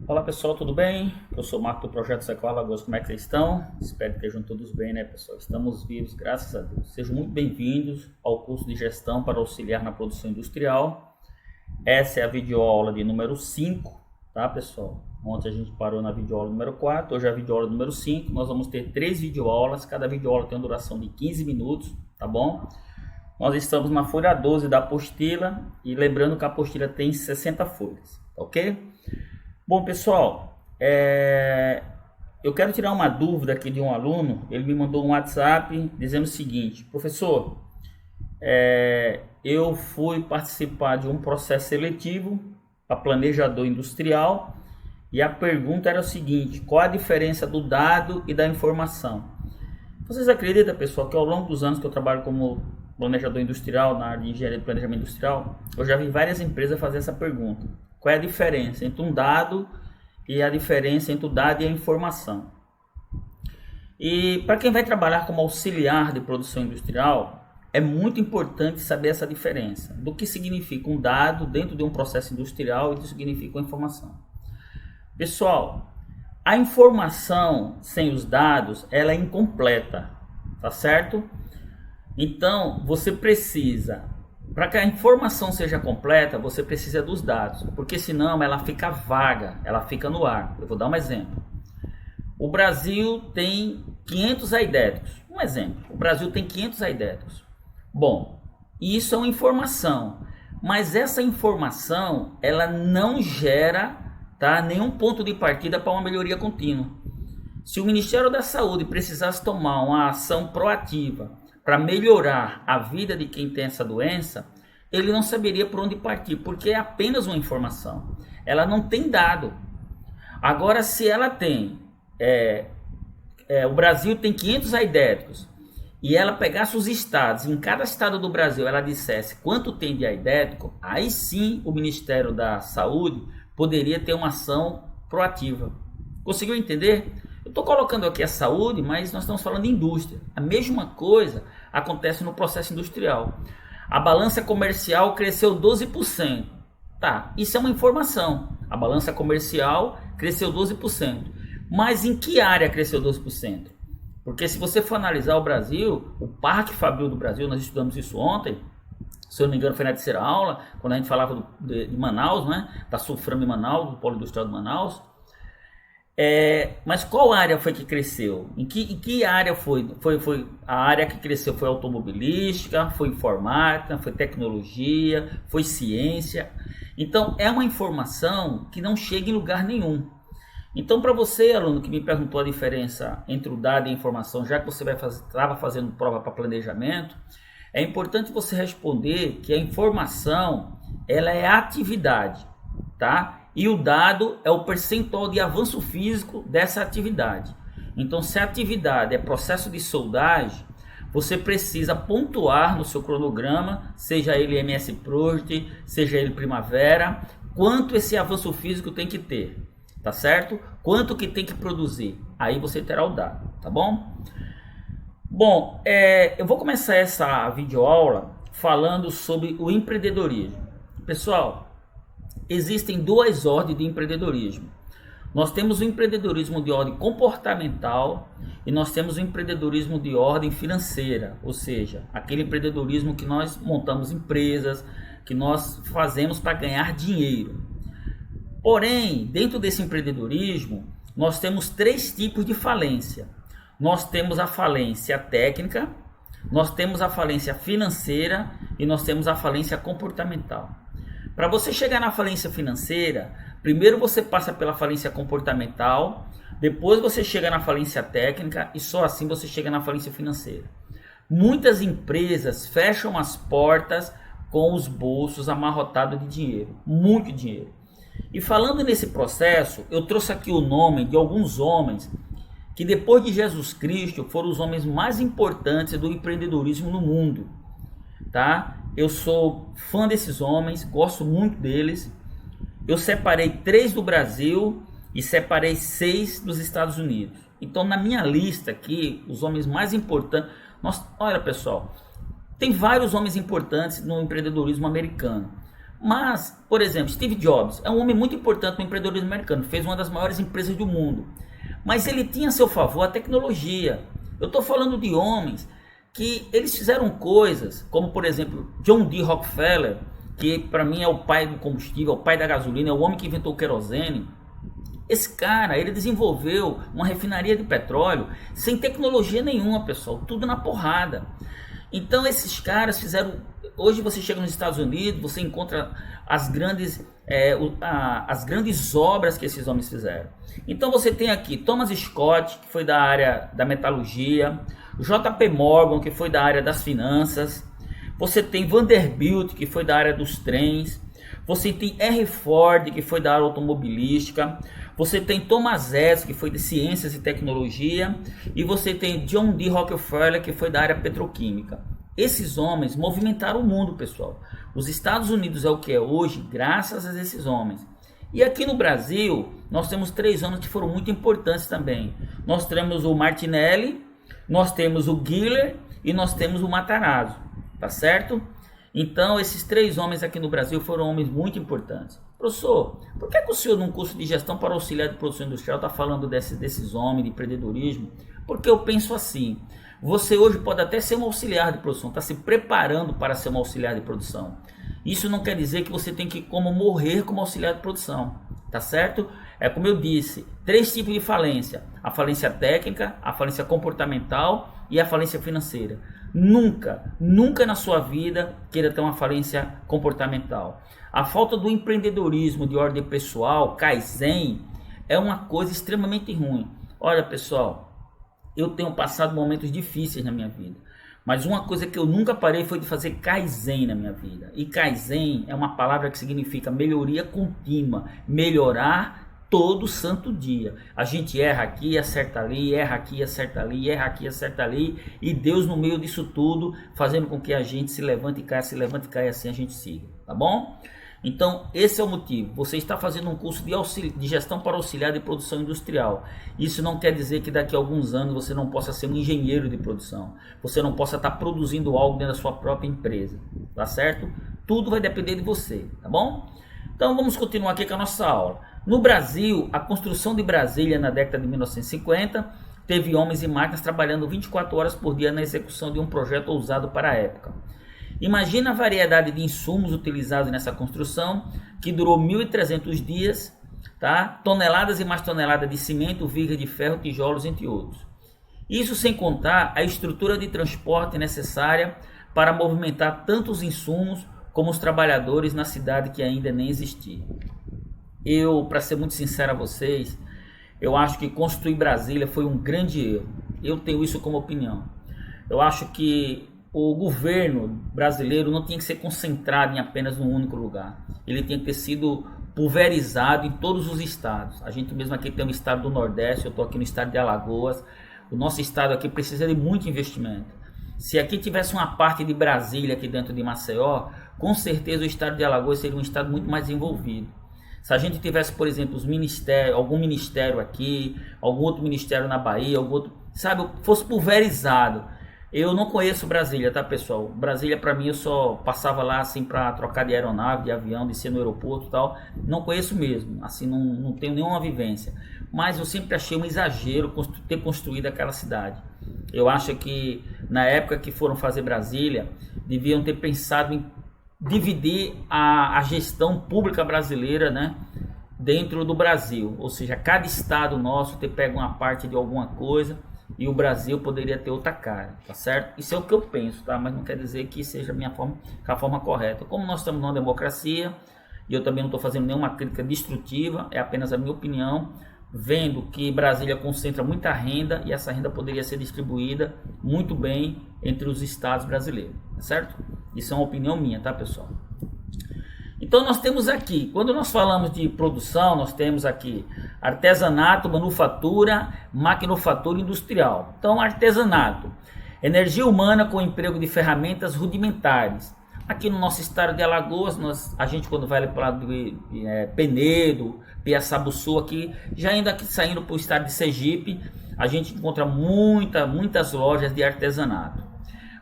Olá pessoal, tudo bem? Eu sou o Marco do Projeto Sequoia Alagoas, como é que vocês estão? Espero que estejam todos bem, né pessoal? Estamos vivos, graças a Deus. Sejam muito bem-vindos ao curso de Gestão para Auxiliar na Produção Industrial. Essa é a videoaula de número 5, tá pessoal? Ontem a gente parou na videoaula número 4, hoje é a videoaula número 5. Nós vamos ter 3 videoaulas, cada videoaula tem uma duração de 15 minutos, tá bom? Nós estamos na folha 12 da apostila e lembrando que a apostila tem 60 folhas, ok? Bom pessoal, eu quero tirar uma dúvida aqui de um aluno. Ele me mandou um WhatsApp dizendo o seguinte: professor, eu fui participar de um processo seletivo para planejador industrial e a pergunta era o seguinte: qual a diferença do dado e da informação? Vocês acreditam, pessoal, que ao longo dos anos que eu trabalho como planejador industrial na área de engenharia de planejamento industrial, eu já vi várias empresas fazer essa pergunta: qual é a diferença entre um dado e a diferença entre o dado e a informação? E para quem vai trabalhar como auxiliar de produção industrial, é muito importante saber essa diferença do que significa um dado dentro de um processo industrial e do que significa uma informação. Pessoal, a informação sem os dados, ela é incompleta, tá certo? Então, você precisa, para que a informação seja completa, você precisa dos dados, porque senão ela fica vaga, ela fica no ar. Eu vou dar um exemplo. O Brasil tem 500 aidéticos. Um exemplo, o Brasil tem 500 aidéticos. Bom, isso é uma informação, mas essa informação, ela não gera, nenhum ponto de partida para uma melhoria contínua. Se o Ministério da Saúde precisasse tomar uma ação proativa para melhorar a vida de quem tem essa doença, ele não saberia por onde partir, porque é apenas uma informação. Ela não tem dado. Agora, se ela tem, o Brasil tem 500 aidéticos, e ela pegasse os estados, em cada estado do Brasil ela dissesse quanto tem de aidético, aí sim o Ministério da Saúde poderia ter uma ação proativa. Conseguiu entender? Eu estou colocando aqui a saúde, mas nós estamos falando de indústria. A mesma coisa acontece no processo industrial. A balança comercial cresceu 12%. Tá, isso é uma informação. A balança comercial cresceu 12%. Mas em que área cresceu 12%? Porque se você for analisar o Brasil, o Parque Fabril do Brasil, nós estudamos isso ontem, se eu não me engano foi na terceira aula, quando a gente falava de Manaus, né? Da Sulfram em Manaus, do Polo Industrial de Manaus. Mas qual área foi que cresceu? Em que área foi? Foi a área que cresceu foi automobilística, foi informática, foi tecnologia, foi ciência. Então é uma informação que não chega em lugar nenhum. Então, para você, aluno, que me perguntou a diferença entre o dado e a informação, já que você estava fazendo prova para planejamento, é importante você responder que a informação ela é atividade, tá? E o dado é o percentual de avanço físico dessa atividade. Então, se a atividade é processo de soldagem, você precisa pontuar no seu cronograma, seja ele MS Project, seja ele Primavera, quanto esse avanço físico tem que ter, tá certo? Quanto que tem que produzir. Aí você terá o dado, tá bom? Bom, eu vou começar essa videoaula falando sobre o empreendedorismo. Pessoal, existem duas ordens de empreendedorismo. Nós temos o empreendedorismo de ordem comportamental e nós temos o empreendedorismo de ordem financeira, ou seja, aquele empreendedorismo que nós montamos empresas, que nós fazemos para ganhar dinheiro. Porém, dentro desse empreendedorismo, nós temos 3 tipos de falência. Nós temos a falência técnica, nós temos a falência financeira e nós temos a falência comportamental. Para você chegar na falência financeira, primeiro você passa pela falência comportamental, depois você chega na falência técnica e só assim você chega na falência financeira. Muitas empresas fecham as portas com os bolsos amarrotados de dinheiro, muito dinheiro. E falando nesse processo, eu trouxe aqui o nome de alguns homens que depois de Jesus Cristo foram os homens mais importantes do empreendedorismo no mundo, tá? Eu sou fã desses homens, gosto muito deles. Eu separei 3 do Brasil e separei 6 dos Estados Unidos. Então, na minha lista aqui, os homens mais importantes... Olha, pessoal, tem vários homens importantes no empreendedorismo americano. Mas, por exemplo, Steve Jobs é um homem muito importante no empreendedorismo americano, fez uma das maiores empresas do mundo, mas ele tinha a seu favor a tecnologia. Eu estou falando de homens que eles fizeram coisas, como por exemplo, John D. Rockefeller, que para mim é o pai do combustível, é o pai da gasolina, é o homem que inventou o querosene. Esse cara, ele desenvolveu uma refinaria de petróleo sem tecnologia nenhuma, pessoal, tudo na porrada. Então esses caras fizeram. Hoje você chega nos Estados Unidos, você encontra as grandes obras que esses homens fizeram. Então você tem aqui Thomas Scott, que foi da área da metalurgia, J.P. Morgan, que foi da área das finanças, você tem Vanderbilt, que foi da área dos trens, você tem R. Ford, que foi da área automobilística, você tem Thomas Edison, que foi de ciências e tecnologia, e você tem John D. Rockefeller, que foi da área petroquímica. Esses homens movimentaram o mundo, pessoal. Os Estados Unidos é o que é hoje, graças a esses homens. E aqui no Brasil, nós temos 3 homens que foram muito importantes também. Nós temos o Martinelli, nós temos o Giller e nós temos o Matarazzo, tá certo? Então, esses 3 homens aqui no Brasil foram homens muito importantes. Professor, por que o senhor, num curso de gestão para auxiliar de produção industrial, está falando desses homens de empreendedorismo? Porque eu penso assim, você hoje pode até ser um auxiliar de produção, está se preparando para ser um auxiliar de produção. Isso não quer dizer que você tem que morrer como auxiliar de produção, tá certo? É como eu disse, 3 tipos de falência: a falência técnica, a falência comportamental e a falência financeira. Nunca na sua vida queira ter uma falência comportamental. A falta do empreendedorismo de ordem pessoal, Kaizen, é uma coisa extremamente ruim. Olha, pessoal, eu tenho passado momentos difíceis na minha vida, mas uma coisa que eu nunca parei foi de fazer Kaizen na minha vida. E Kaizen é uma palavra que significa melhoria contínua, melhorar todo santo dia. A gente erra aqui, acerta ali, erra aqui, acerta ali, erra aqui, acerta ali, e Deus no meio disso tudo, fazendo com que a gente se levante e caia, assim a gente siga, tá bom? Então, esse é o motivo. Você está fazendo um curso de gestão para auxiliar de produção industrial. Isso não quer dizer que daqui a alguns anos você não possa ser um engenheiro de produção. Você não possa estar produzindo algo dentro da sua própria empresa. Tá certo? Tudo vai depender de você, tá bom? Então, vamos continuar aqui com a nossa aula. No Brasil, a construção de Brasília na década de 1950 teve homens e máquinas trabalhando 24 horas por dia na execução de um projeto ousado para a época. Imagina a variedade de insumos utilizados nessa construção, que durou 1.300 dias, tá? Toneladas e mais toneladas de cimento, vigas de ferro, tijolos, entre outros. Isso sem contar a estrutura de transporte necessária para movimentar tanto os insumos como os trabalhadores na cidade que ainda nem existia. Eu, para ser muito sincero a vocês, eu acho que construir Brasília foi um grande erro. Eu tenho isso como opinião. Eu acho que o governo brasileiro não tinha que ser concentrado em apenas um único lugar. Ele tinha que ter sido pulverizado em todos os estados. A gente mesmo aqui tem um estado do Nordeste, eu estou aqui no estado de Alagoas. O nosso estado aqui precisa de muito investimento. Se aqui tivesse uma parte de Brasília aqui dentro de Maceió, com certeza o estado de Alagoas seria um estado muito mais desenvolvido. Se a gente tivesse, por exemplo, os ministérios, algum ministério aqui, algum outro ministério na Bahia, algum outro, sabe, fosse pulverizado. Eu não conheço Brasília, tá, pessoal? Brasília, para mim, eu só passava lá assim para trocar de aeronave, de avião, descer no aeroporto e tal. Não conheço mesmo, assim, não tenho nenhuma vivência. Mas eu sempre achei um exagero ter construído aquela cidade. Eu acho que na época que foram fazer Brasília, deviam ter pensado em dividir a gestão pública brasileira, né, dentro do Brasil. Ou seja, cada estado nosso ter pego uma parte de alguma coisa, e o Brasil poderia ter outra cara, tá certo? Isso é o que eu penso, tá? Mas não quer dizer que seja a forma correta. Como nós estamos numa democracia, e eu também não estou fazendo nenhuma crítica destrutiva, é apenas a minha opinião, vendo que Brasília concentra muita renda e essa renda poderia ser distribuída muito bem entre os estados brasileiros, tá certo? Isso é uma opinião minha, tá, pessoal? Então nós temos aqui, quando nós falamos de produção, nós temos aqui artesanato, manufatura, maquinofatura industrial. Então artesanato, energia humana com emprego de ferramentas rudimentares. Aqui no nosso estado de Alagoas, a gente quando vai para Penedo, Piaçabuçu aqui, já ainda aqui saindo para o estado de Sergipe, a gente encontra muitas lojas de artesanato.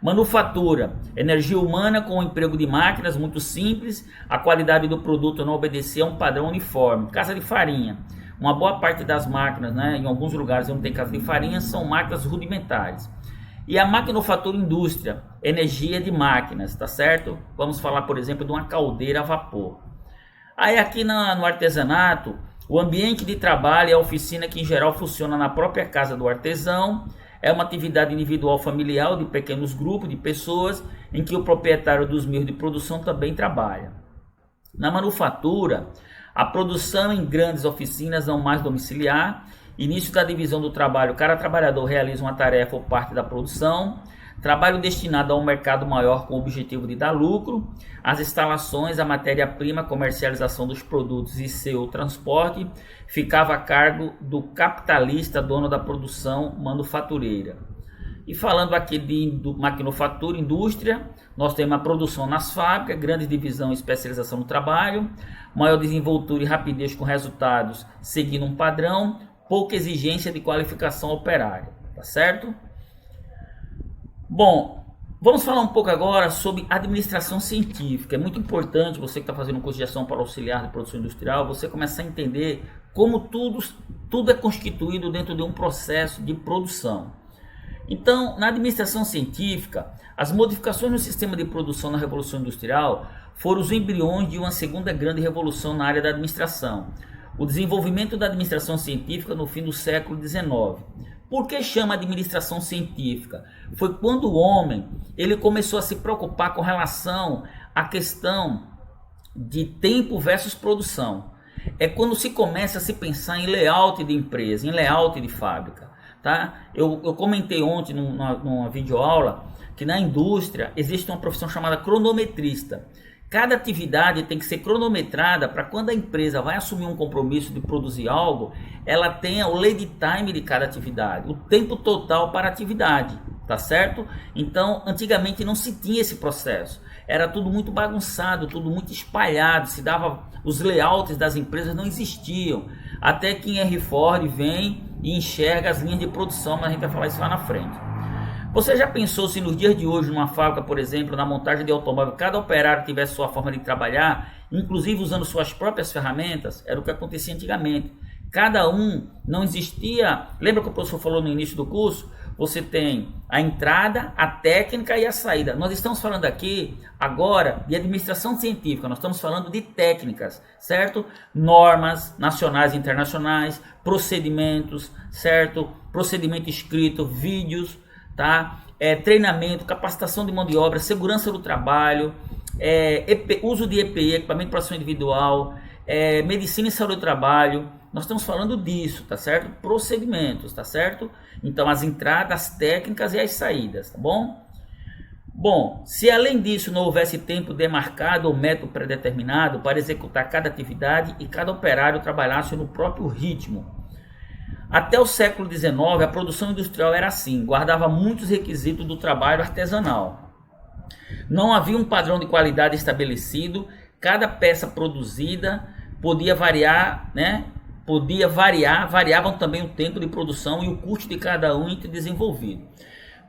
Manufatura, energia humana com o emprego de máquinas muito simples, a qualidade do produto não obedecia a um padrão uniforme. Casa de farinha, uma boa parte das máquinas, né, em alguns lugares onde tem casa de farinha, são máquinas rudimentares. E a maquinofatura indústria, energia de máquinas, tá certo? Vamos falar, por exemplo, de uma caldeira a vapor. Aí aqui no artesanato, o ambiente de trabalho é a oficina que em geral funciona na própria casa do artesão. É uma atividade individual familiar ou de pequenos grupos de pessoas em que o proprietário dos meios de produção também trabalha. Na manufatura, a produção em grandes oficinas não mais domiciliar. Início da divisão do trabalho, cada trabalhador realiza uma tarefa ou parte da produção. Trabalho destinado a um mercado maior com o objetivo de dar lucro. As instalações, a matéria-prima, comercialização dos produtos e seu transporte ficava a cargo do capitalista, dono da produção manufatureira. E falando aqui de maquinofatura, indústria, nós temos a produção nas fábricas, grande divisão e especialização no trabalho, maior desenvoltura e rapidez com resultados seguindo um padrão, pouca exigência de qualificação operária, tá certo? Bom, vamos falar um pouco agora sobre administração científica. É muito importante, você que está fazendo um curso de ação para auxiliar de produção industrial, você começar a entender como tudo é constituído dentro de um processo de produção. Então, na administração científica, as modificações no sistema de produção na Revolução Industrial foram os embriões de uma segunda grande revolução na área da administração. O desenvolvimento da administração científica no fim do século XIX. Por que chama administração científica? Foi quando o homem ele começou a se preocupar com relação à questão de tempo versus produção. É quando se começa a se pensar em layout de empresa, em layout de fábrica. Tá? Eu comentei ontem numa videoaula que na indústria existe uma profissão chamada cronometrista. Cada atividade tem que ser cronometrada para quando a empresa vai assumir um compromisso de produzir algo, ela tenha o lead time de cada atividade, o tempo total para a atividade, tá certo? Então, antigamente não se tinha esse processo. Era tudo muito bagunçado, tudo muito espalhado, se dava, os layouts das empresas não existiam. Até que Henry Ford vem e enxerga as linhas de produção, mas a gente vai falar isso lá na frente. Você já pensou se nos dias de hoje, numa fábrica, por exemplo, na montagem de automóvel, cada operário tivesse sua forma de trabalhar, inclusive usando suas próprias ferramentas? Era o que acontecia antigamente. Cada um, não existia... Lembra que o professor falou no início do curso? Você tem a entrada, a técnica e a saída. Nós estamos falando aqui agora de administração científica, nós estamos falando de técnicas, certo? Normas nacionais e internacionais, procedimentos, certo? Procedimento escrito, vídeos, tá? Treinamento, capacitação de mão de obra, segurança do trabalho, uso de EPI, equipamento de proteção individual, medicina e saúde do trabalho. Nós estamos falando disso, tá certo? Procedimentos, tá certo? Então as entradas, as técnicas e as saídas, tá bom? Bom, se além disso não houvesse tempo demarcado ou método predeterminado para executar cada atividade e cada operário trabalhasse no próprio ritmo. Até o século XIX, a produção industrial era assim, guardava muitos requisitos do trabalho artesanal. Não havia um padrão de qualidade estabelecido, cada peça produzida podia variar, né? Variavam também o tempo de produção e o custo de cada unidade desenvolvido.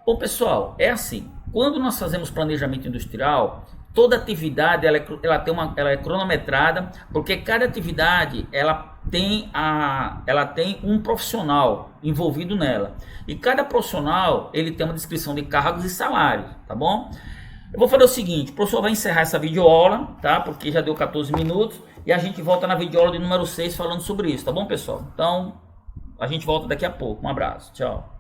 Bom, pessoal, é assim, quando nós fazemos planejamento industrial, toda atividade ela é cronometrada, porque cada atividade ela tem um profissional envolvido nela. E cada profissional ele tem uma descrição de cargos e salários, tá bom? Eu vou fazer o seguinte, o professor vai encerrar essa videoaula, tá? Porque já deu 14 minutos e a gente volta na videoaula de número 6 falando sobre isso, tá bom, pessoal? Então, a gente volta daqui a pouco. Um abraço, tchau.